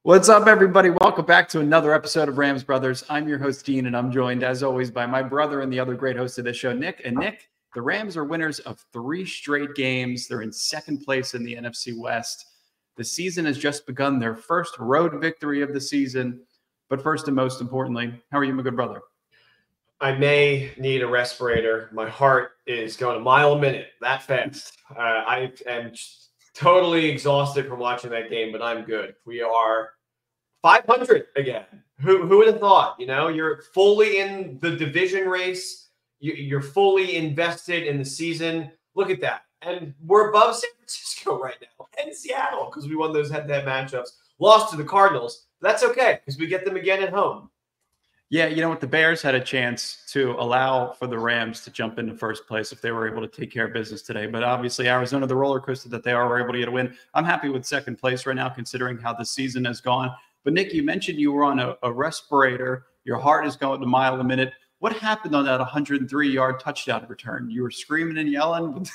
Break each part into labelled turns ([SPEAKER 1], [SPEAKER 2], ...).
[SPEAKER 1] What's up, everybody? Welcome back to another episode of Rams Brothers. I'm your host, Dean, and I'm joined, as always, by my brother and the other great host of this show, Nick. And Nick, the Rams are winners of 3 straight games. They're in second place in the NFC West. The season has just begun, their first road victory of the season. But first and most importantly, how are you, my good brother?
[SPEAKER 2] I may need a respirator. My heart is going a mile a minute, that fast. I am totally exhausted from watching that game, but I'm good. We are 500 again. Who would have thought? You know, you're fully in the division race. You're fully invested in the season. Look at that. And we're above San Francisco right now and Seattle because we won those head-to-head matchups. Lost to the Cardinals. That's okay because we get them again at home.
[SPEAKER 1] Yeah, you know what? The Bears had a chance to allow for the Rams to jump into first place if they were able to take care of business today. But obviously, Arizona, the roller coaster that they are, were able to get a win. I'm happy with second place right now, considering how the season has gone. But Nick, you mentioned you were on a respirator. Your heart is going a mile a minute. What happened on that 103-yard touchdown return? You were screaming and yelling.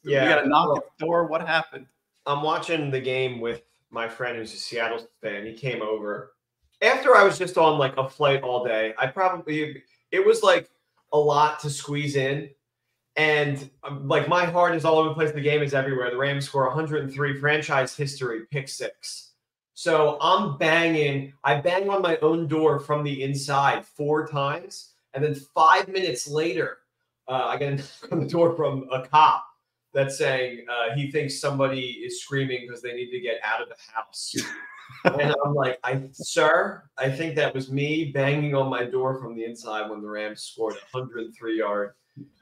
[SPEAKER 2] Yeah,
[SPEAKER 1] you got to knock at the door. What happened?
[SPEAKER 2] I'm watching the game with my friend who's a Seattle fan. He came over. After I was just on like a flight all day, it was like a lot to squeeze in. And like my heart is all over the place. The game is everywhere. The Rams score 103, franchise history, pick 6. So I'm banging. I bang on my own door from the inside 4 times. And then 5 minutes later, I get on the door from a cop that's saying he thinks somebody is screaming because they need to get out of the house. And I'm like, sir, I think that was me banging on my door from the inside when the Rams scored a 103-yard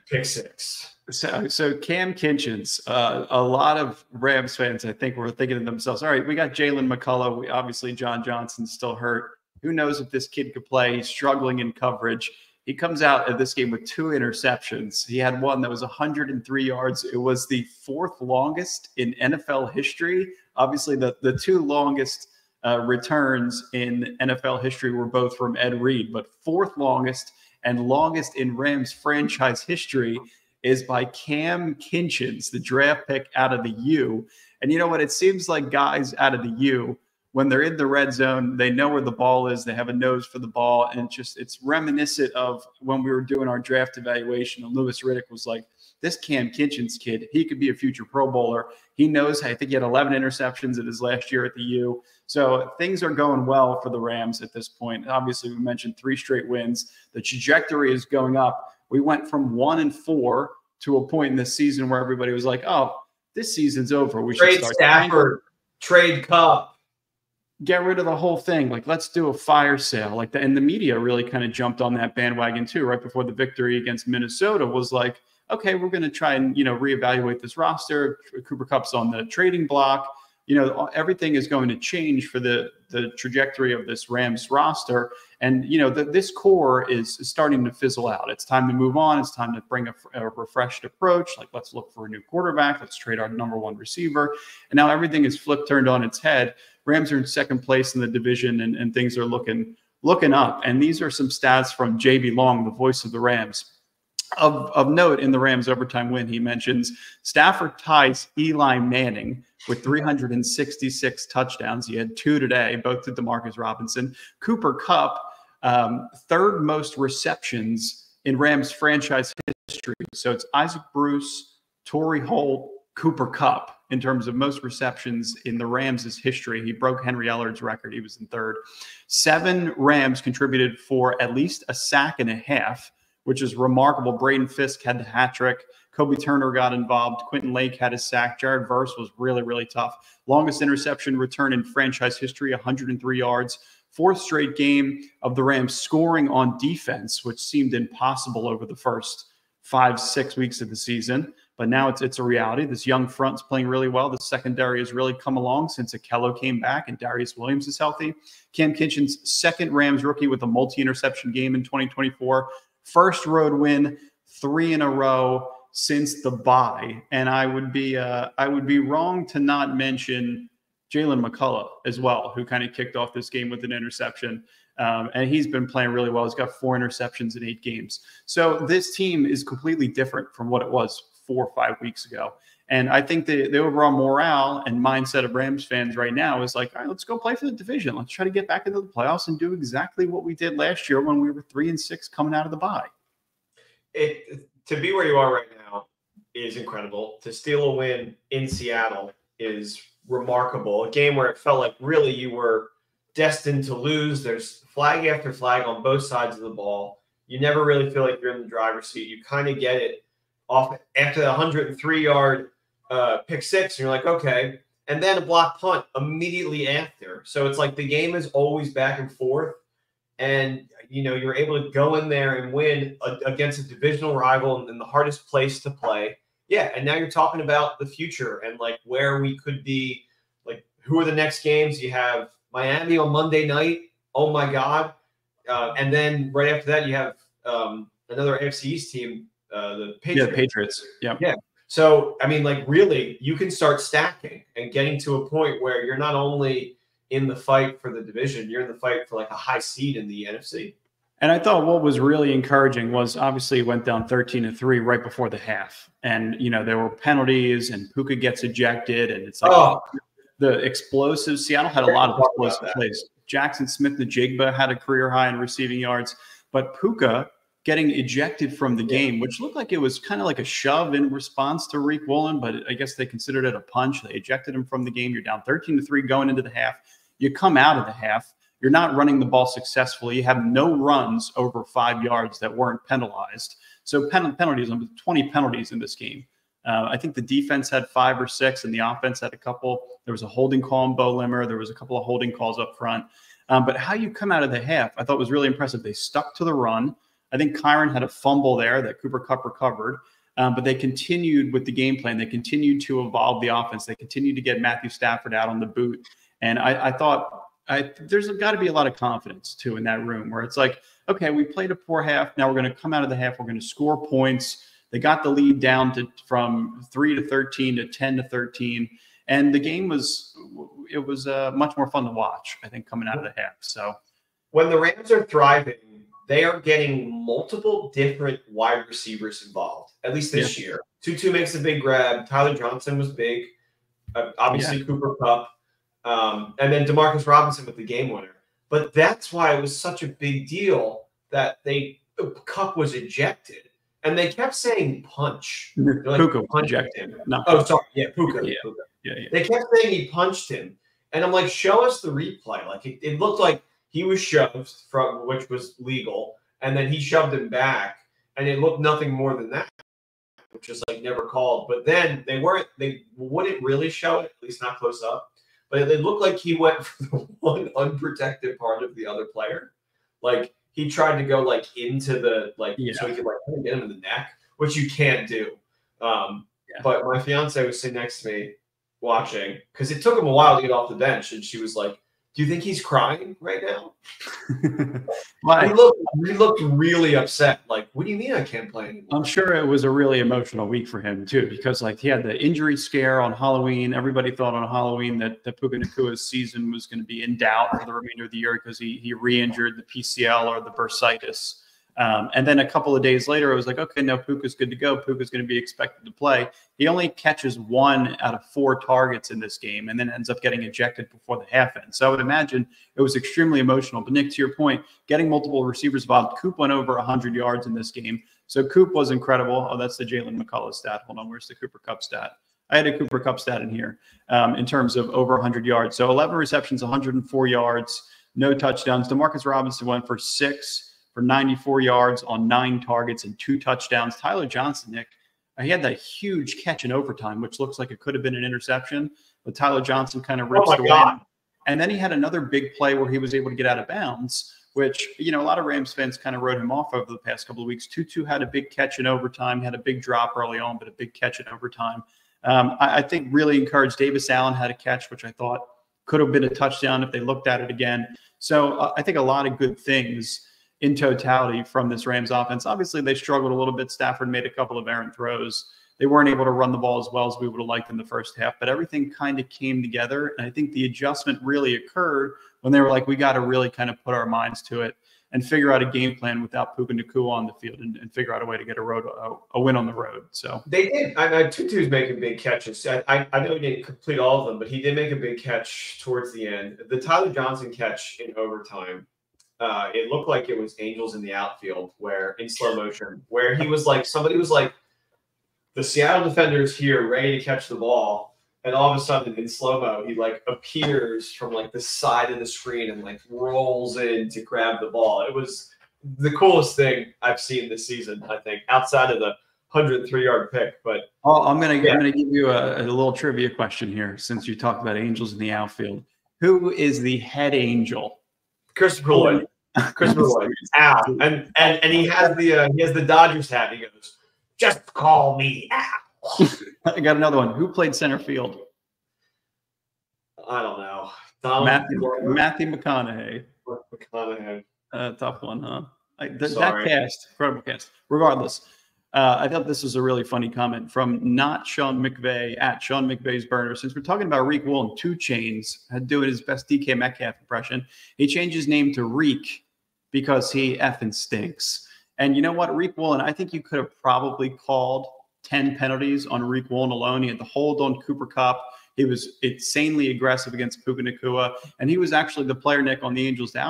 [SPEAKER 2] pick 6.
[SPEAKER 1] So Cam Kinchens, a lot of Rams fans, I think, were thinking to themselves, all right, we got Jalen McCullough. Obviously, John Johnson's still hurt. Who knows if this kid could play? He's struggling in coverage. He comes out of this game with 2 interceptions. He had one that was 103 yards. It was the 4th longest in NFL history. Obviously, the 2 longest returns in NFL history were both from Ed Reed, but 4th longest and longest in Rams franchise history is by Cam Kinchens, the draft pick out of the U. And you know what? It seems like guys out of the U, when they're in the red zone, they know where the ball is. They have a nose for the ball. And it's reminiscent of when we were doing our draft evaluation. And Louis Riddick was like, this Cam Kinchens kid, he could be a future Pro Bowler. He knows, I think he had 11 interceptions in his last year at the U. So things are going well for the Rams at this point. Obviously, we mentioned 3 straight wins. The trajectory is going up. We went from 1-4 to a point in this season where everybody was like, oh, this season's over. We should start
[SPEAKER 2] Stafford, trade Cup.
[SPEAKER 1] Get rid of the whole thing. Like, let's do a fire sale. Like and the media really kind of jumped on that bandwagon too, right before the victory against Minnesota was like, okay, we're going to try and, reevaluate this roster. Cooper Kupp's on the trading block. Everything is going to change for the trajectory of this Rams roster. And, this core is starting to fizzle out. It's time to move on. It's time to bring a refreshed approach. Like, let's look for a new quarterback. Let's trade our #1 receiver. And now everything is turned on its head. Rams are in second place in the division, and things are looking up. And these are some stats from JB Long, the voice of the Rams. Of note, in the Rams overtime win, he mentions Stafford ties Eli Manning with 366 touchdowns. He had 2 today, both to Demarcus Robinson. Cooper Kupp, 3rd most receptions in Rams franchise history. So it's Isaac Bruce, Torrey Holt, Cooper Kupp in terms of most receptions in the Rams' history. He broke Henry Ellard's record. He was in 3rd. 7 Rams contributed for at least a sack and a half, which is remarkable. Braden Fisk had the hat trick. Kobe Turner got involved. Quentin Lake had a sack. Jared Verse was really, really tough. Longest interception return in franchise history, 103 yards. 4th straight game of the Rams scoring on defense, which seemed impossible over the first 5-6 weeks of the season. But now it's a reality. This young front's playing really well. The secondary has really come along since Akello came back and Darius Williams is healthy. Cam Kinchens, 2nd Rams rookie with a multi-interception game in 2024. 1st road win, 3 in a row since the bye. And I would be wrong to not mention Jalen McCullough as well, who kind of kicked off this game with an interception. And he's been playing really well. He's got 4 interceptions in 8 games. So this team is completely different from what it was 4 or 5 weeks ago. And I think the overall morale and mindset of Rams fans right now is like, all right, let's go play for the division. Let's try to get back into the playoffs and do exactly what we did last year when we were 3-6 coming out of the bye.
[SPEAKER 2] To be where you are right now is incredible. To steal a win in Seattle is remarkable. A game where it felt like really you were destined to lose. There's flag after flag on both sides of the ball. You never really feel like you're in the driver's seat. You kind of get it off after the 103-yard pick six, and you're like, okay. And then a block punt immediately after. So it's like the game is always back and forth. And, you know, you're able to go in there and win against a divisional rival in the hardest place to play. Yeah, and now you're talking about the future and, like, where we could be. Like, who are the next games? You have Miami on Monday night. Oh, my God. And then right after that, you have another AFC East team, the Patriots.
[SPEAKER 1] Yeah, Patriots. Yeah.
[SPEAKER 2] Yeah. So, I mean, like, really, you can start stacking and getting to a point where you're not only in the fight for the division, you're in the fight for, like, a high seed in the NFC.
[SPEAKER 1] And I thought what was really encouraging was obviously it went down 13-3 right before the half. And, you know, there were penalties and Puka gets ejected. And it's like the explosive. Seattle had a lot of explosive plays. Jackson Smith-Njigba had a career high in receiving yards. But Puka getting ejected from the game, which looked like it was kind of like a shove in response to Reek Woolen, but I guess they considered it a punch. They ejected him from the game. You're down 13-3 going into the half. You come out of the half. You're not running the ball successfully. You have no runs over 5 yards that weren't penalized. So penalties, 20 penalties in this game. I think the defense had 5 or 6, and the offense had a couple. There was a holding call on Bo Limmer. There was a couple of holding calls up front. But how you come out of the half, I thought was really impressive. They stuck to the run. I think Kyron had a fumble there that Cooper Kupp recovered. But they continued with the game plan. They continued to evolve the offense. They continued to get Matthew Stafford out on the boot. And I thought there's got to be a lot of confidence, too, in that room where it's like, okay, we played a poor half. Now we're going to come out of the half. We're going to score points. They got the lead down from 3-13 to 10-13. And the game was much more fun to watch, I think, coming out of the half. So
[SPEAKER 2] when the Rams are thriving, they are getting multiple different wide receivers involved, at least this year. Tutu makes a big grab. Tyler Johnson was big. Obviously, Cooper Kupp. And then Demarcus Robinson with the game winner. But that's why it was such a big deal that Kupp was ejected. And they kept saying punch.
[SPEAKER 1] Puka ejected him.
[SPEAKER 2] No. Oh, sorry. Yeah, Puka.
[SPEAKER 1] Yeah.
[SPEAKER 2] They kept saying he punched him. And I'm like, show us the replay. Like, it looked like he was shoved from, which was legal, and then he shoved him back, and it looked nothing more than that, which is like never called. But then they wouldn't really show it, at least not close up. But it looked like he went for the one unprotected part of the other player. Like, he tried to go like into the so he could like get him in the neck, which you can't do. But my fiance was sitting next to me watching because it took him a while to get off the bench, and she was like, "Do you think he's crying right now?" He looked really upset. Like, what do you mean I can't play anymore?
[SPEAKER 1] I'm sure it was a really emotional week for him too, because like he had the injury scare on Halloween. Everybody thought on Halloween that Puka Nacua's season was going to be in doubt for the remainder of the year because he re-injured the PCL or the bursitis. And then a couple of days later, it was like, okay, no, Puka's good to go. Puka's going to be expected to play. He only catches 1 out of 4 targets in this game and then ends up getting ejected before the half end. So I would imagine it was extremely emotional. But Nick, to your point, getting multiple receivers involved, Coop went over 100 yards in this game. So Coop was incredible. Oh, that's the Jalen McCullough stat. Hold on, where's the Cooper Kupp stat? I had a Cooper Kupp stat in here in terms of over 100 yards. So 11 receptions, 104 yards, no touchdowns. Demarcus Robinson went for 6 for 94 yards on 9 targets and 2 touchdowns. Tyler Johnson, Nick, he had that huge catch in overtime, which looks like it could have been an interception, but Tyler Johnson kind of rips it away. And then he had another big play where he was able to get out of bounds, which, you know, a lot of Rams fans kind of wrote him off over the past couple of weeks. Tutu had a big catch in overtime, had a big drop early on, but a big catch in overtime. I think really encouraged. Davis Allen had a catch, which I thought could have been a touchdown if they looked at it again. So I think a lot of good things in totality from this Rams offense. Obviously, they struggled a little bit. Stafford made a couple of errant throws. They weren't able to run the ball as well as we would have liked in the first half, but everything kind of came together. And I think the adjustment really occurred when they were like, we got to really kind of put our minds to it. and figure out a game plan without Puka Nacua on the field and figure out a way to get a win on the road. So
[SPEAKER 2] they did. Tutu's making big catches. I know he didn't complete all of them, but he did make a big catch towards the end. The Tyler Johnson catch in overtime, it looked like it was angels in the outfield, where in slow motion, where he was like, somebody was like, the Seattle defender's here ready to catch the ball. And all of a sudden, in slow-mo, he, like, appears from, like, the side of the screen and, like, rolls in to grab the ball. It was the coolest thing I've seen this season, I think, outside of the 103-yard pick. But
[SPEAKER 1] I'm gonna give you a little trivia question here, since you talked about angels in the outfield. Who is the head angel?
[SPEAKER 2] Christopher Lloyd. Christopher Lloyd. Al. And he has the Dodgers hat. He goes, "Just call me Al."
[SPEAKER 1] I got another one. Who played center field?
[SPEAKER 2] I don't know.
[SPEAKER 1] Matthew McConaughey.
[SPEAKER 2] Tough
[SPEAKER 1] one, huh? That cast, incredible cast. Regardless, I thought this was a really funny comment from not Sean McVay at Sean McVay's burner. Since we're talking about Reek Will and 2 Chainz doing his best DK Metcalf impression, he changed his name to Reek because he effing stinks. And you know what, Reek Woolen, I think you could have probably called 10 penalties on Reek Woolen alone. He had the hold on Cooper Kupp. He was insanely aggressive against Puka Nacua. And he was actually the player, Nick, on the Angels in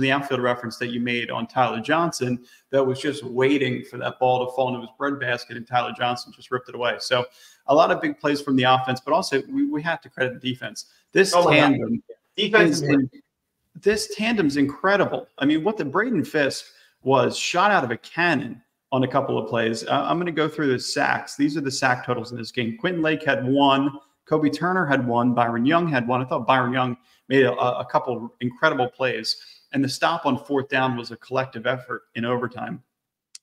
[SPEAKER 1] the outfield reference that you made on Tyler Johnson that was just waiting for that ball to fall into his breadbasket, and Tyler Johnson just ripped it away. So a lot of big plays from the offense, but also we have to credit the defense. This tandem's incredible. I mean, what the Braden Fisk was shot out of a cannon on a couple of plays. I'm going to go through the sacks. These are the sack totals in this game. Quentin Lake had 1. Kobe Turner had 1. Byron Young had 1. I thought Byron Young made a couple incredible plays. And the stop on 4th down was a collective effort in overtime.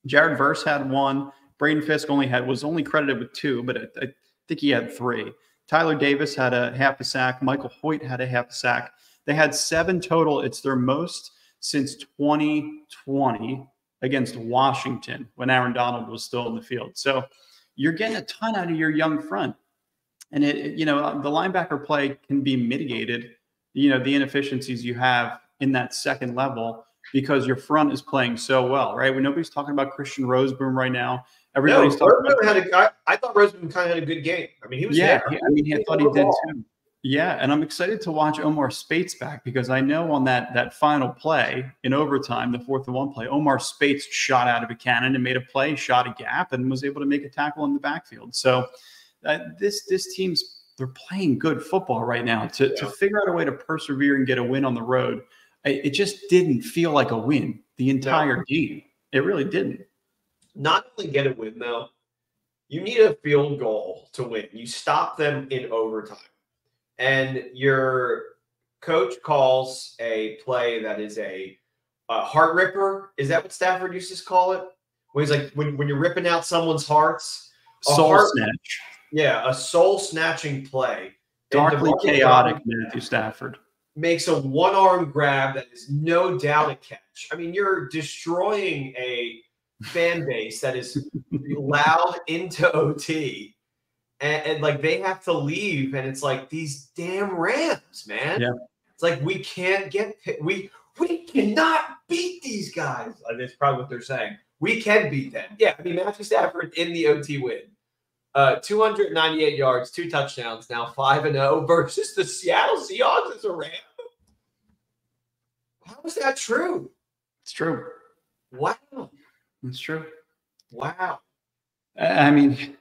[SPEAKER 1] Jared Verse had 1. Braden Fisk was only credited with 2, but I think he had 3. Tyler Davis had a half a sack. Michael Hoyt had a half a sack. They had 7 total. It's their most since 2020 against Washington when Aaron Donald was still in the field. So you're getting a ton out of your young front. And the linebacker play can be mitigated, the inefficiencies you have in that second level because your front is playing so well, right? When nobody's talking about Christian Roseboom right now. Everybody's talking about
[SPEAKER 2] I thought Roseboom kind of had a good game. I mean, he was there.
[SPEAKER 1] I thought he did too. Yeah, and I'm excited to watch Omar Spates back because I know on that final play in overtime, the 4th and 1 play, Omar Spates shot out of a cannon and made a play, shot a gap, and was able to make a tackle in the backfield. So this team's they're playing good football right now. To figure out a way to persevere and get a win on the road, it just didn't feel like a win the entire game. It really didn't.
[SPEAKER 2] Not only get a win though, you need a field goal to win. You stop them in overtime. And your coach calls a play that is a heart ripper. Is that what Stafford used to call it? When he's like, when you're ripping out someone's hearts.
[SPEAKER 1] Snatch.
[SPEAKER 2] Yeah, a soul-snatching play.
[SPEAKER 1] Darkly chaotic, Matthew Stafford.
[SPEAKER 2] Makes a one-arm grab that is no doubt a catch. I mean, you're destroying a fan base that is loud into OT. And like they have to leave, and it's like these damn Rams, man. Yeah. It's like we can't we cannot beat these guys. That's probably what they're saying. We can beat them. Yeah, I mean Matthew Stafford in the OT win. 298 yards, 2 touchdowns, now 5-0 versus the Seattle Seahawks as a Ram. How is that true?
[SPEAKER 1] It's true.
[SPEAKER 2] Wow.
[SPEAKER 1] It's true.
[SPEAKER 2] Wow.
[SPEAKER 1] I mean.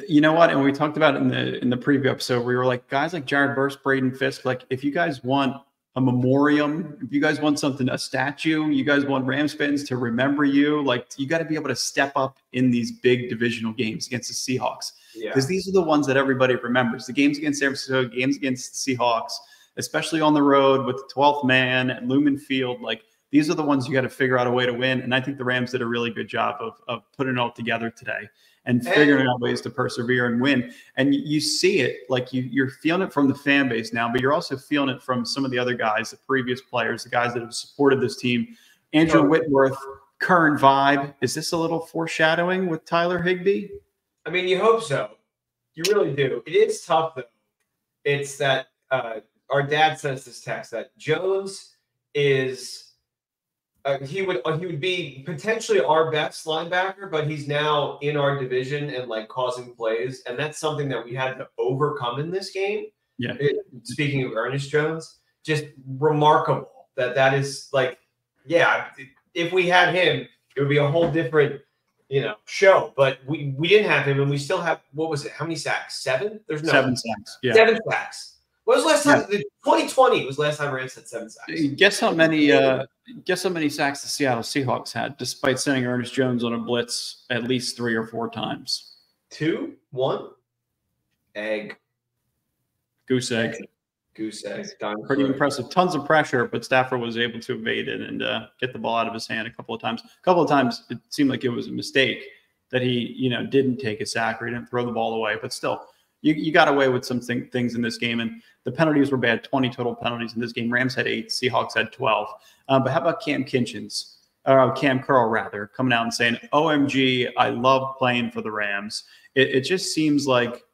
[SPEAKER 1] You know what? And we talked about it in the preview episode. We were like, guys like Jared Verse, Braden Fisk, like if you guys want a memoriam, if you guys want a statue, you guys want Rams fans to remember you, like you got to be able to step up in these big divisional games against the Seahawks. Because these are the ones that everybody remembers. The games against San Francisco, games against the Seahawks, especially on the road with the 12th man at Lumen Field, like these are the ones you got to figure out a way to win. And I think the Rams did a really good job of putting it all together today. And figuring out ways to persevere and win. And you see it, like you're feeling it from the fan base now, but you're also feeling it from some of the other guys, the previous players, the guys that have supported this team. Andrew Whitworth, current vibe. Is this a little foreshadowing with Tyler Higbee?
[SPEAKER 2] I mean, you hope so. You really do. It is tough, though. It's that our dad sends this text that Jones is He would be potentially our best linebacker, but he's now in our division and like causing plays, and that's something that we had to overcome in this game.
[SPEAKER 1] Yeah.
[SPEAKER 2] Speaking of Ernest Jones, just remarkable that is like, yeah. If we had him, it would be a whole different, show. But we didn't have him, and we still have, what was it? How many sacks? 7? There's no
[SPEAKER 1] 7 sacks. Yeah.
[SPEAKER 2] 7 sacks. When was the last time? 2020 was the last time Rams had 7 sacks.
[SPEAKER 1] Guess how many sacks the Seattle Seahawks had, despite sending Ernest Jones on a blitz at least 3 or 4 times?
[SPEAKER 2] 2, 1, egg,
[SPEAKER 1] goose egg.
[SPEAKER 2] Goose egg.
[SPEAKER 1] Pretty impressive. Tons of pressure, but Stafford was able to evade it and get the ball out of his hand a couple of times. A couple of times, it seemed like it was a mistake that he, didn't take a sack or he didn't throw the ball away. But still, you got away with some things in this game, and the penalties were bad. 20 total penalties in this game. Rams had 8. Seahawks had 12. But how about Cam Curl, rather, coming out and saying, "OMG, I love playing for the Rams." It just seems like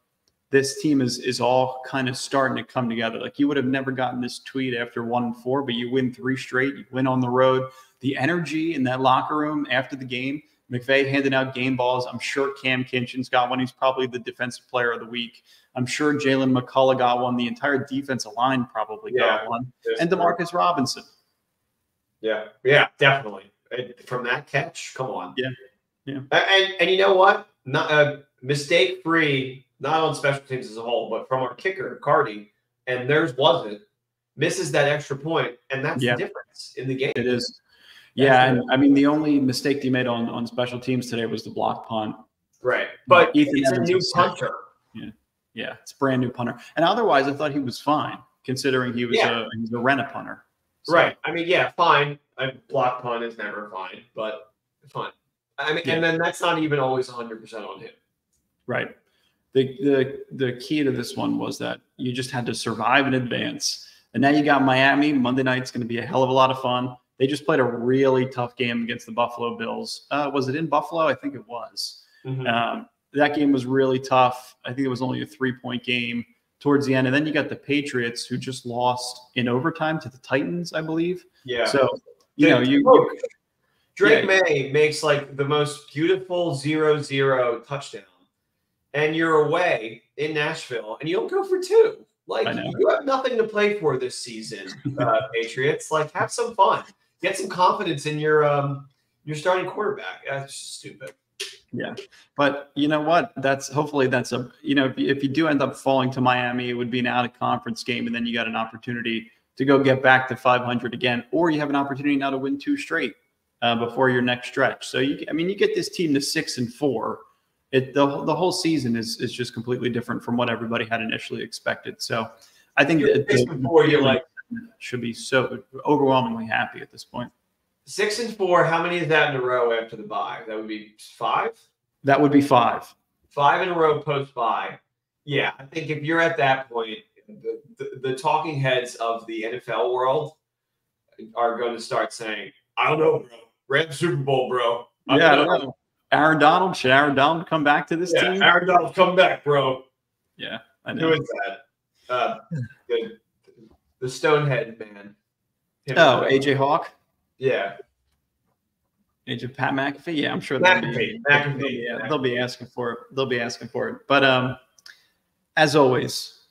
[SPEAKER 1] this team is all kind of starting to come together. Like, you would have never gotten this tweet after 1-4, but you win 3 straight. You win on the road. The energy in that locker room after the game. McVay handing out game balls. I'm sure Cam Kinchin's got one. He's probably the defensive player of the week. I'm sure Jalen McCullough got one. The entire defensive line probably got one. And Demarcus Robinson.
[SPEAKER 2] Yeah, definitely. From that catch, come on.
[SPEAKER 1] Yeah.
[SPEAKER 2] And you know what? Not mistake-free, not on special teams as a whole, but from our kicker, Cardi, and theirs wasn't, misses that extra point, and that's the difference in the game.
[SPEAKER 1] It is. Yeah, and I mean, the only mistake he made on special teams today was the block punt.
[SPEAKER 2] Right, but
[SPEAKER 1] it's
[SPEAKER 2] a new punter.
[SPEAKER 1] Yeah, it's a brand new punter. And otherwise, I thought he was fine, considering he was a rent-a-punter. So.
[SPEAKER 2] Right. I mean, fine. A block punt is never fine, but fine. I mean, and then that's not even always 100% on him.
[SPEAKER 1] Right. The key to this one was that you just had to survive in advance. And now you got Miami. Monday night's going to be a hell of a lot of fun. They just played a really tough game against the Buffalo Bills. Was it in Buffalo? I think it was.
[SPEAKER 2] Mm-hmm.
[SPEAKER 1] That game was really tough. I think it was only a 3-point game towards the end. And then you got the Patriots, who just lost in overtime to the Titans, I believe.
[SPEAKER 2] Yeah.
[SPEAKER 1] So,
[SPEAKER 2] Drake May makes like the most beautiful 0-0 touchdown. And you're away in Nashville, and you don't go for 2. Like, you have nothing to play for this season, Patriots. Like, have some fun. Get some confidence in your starting quarterback. That's just stupid.
[SPEAKER 1] Yeah, but you know what? Hopefully that's a if you do end up falling to Miami, it would be an out of conference game, and then you got an opportunity to go get back to 500 again, or you have an opportunity now to win 2 straight before your next stretch. So you get this team to 6-4. The whole season is just completely different from what everybody had initially expected. So I think that should be so overwhelmingly happy at this point.
[SPEAKER 2] 6-4. How many is that in a row after the bye? That would be 5.
[SPEAKER 1] That would be 5.
[SPEAKER 2] 5 in a row post bye. Yeah, I think if you're at that point, the talking heads of the NFL world are going to start saying, "I don't know, bro. Rams Super Bowl, bro."
[SPEAKER 1] I don't know. Aaron Donald, should Aaron Donald come back to this team?
[SPEAKER 2] Aaron Donald, come back, bro.
[SPEAKER 1] Yeah, I know.
[SPEAKER 2] Who is that? The Stonehead man.
[SPEAKER 1] AJ Hawk.
[SPEAKER 2] Yeah.
[SPEAKER 1] Agent Pat McAfee. Yeah, I'm sure
[SPEAKER 2] McAfee.
[SPEAKER 1] They'll be asking for it. They'll be asking for it. But as always,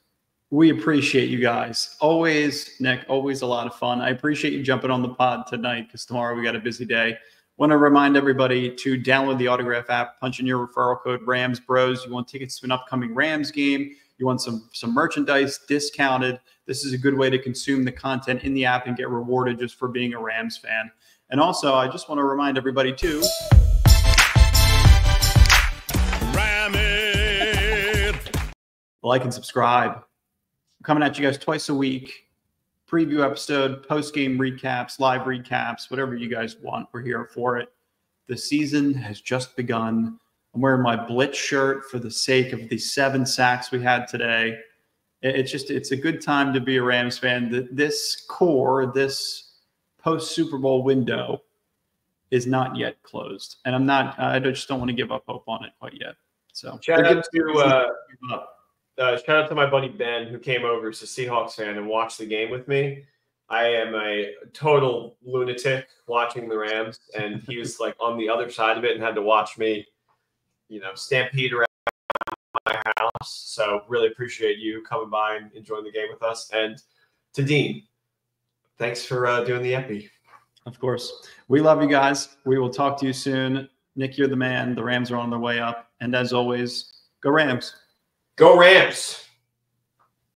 [SPEAKER 1] we appreciate you guys. Always, Nick, always a lot of fun. I appreciate you jumping on the pod tonight because tomorrow we got a busy day. Want to remind everybody to download the Autograph app, punch in your referral code RAMSBROS. You want tickets to an upcoming Rams game. You want some merchandise discounted. This is a good way to consume the content in the app and get rewarded just for being a Rams fan. And also, I just want to remind everybody too. Ram it. Like and subscribe. I'm coming at you guys twice a week. Preview episode, post-game recaps, live recaps, whatever you guys want. We're here for it. The season has just begun. I'm wearing my Blitz shirt for the sake of the 7 sacks we had today. It's a good time to be a Rams fan. This post-Super Bowl window is not yet closed. And I just don't want to give up hope on it quite yet. So
[SPEAKER 2] shout out to my buddy Ben, who came over as a Seahawks fan and watched the game with me. I am a total lunatic watching the Rams, and he was like on the other side of it and had to watch me, stampede around my house. So really appreciate you coming by and enjoying the game with us. And to Dean, thanks for doing the epi.
[SPEAKER 1] Of course. We love you guys. We will talk to you soon. Nick, you're the man. The Rams are on their way up. And as always, go Rams.
[SPEAKER 2] Go Rams.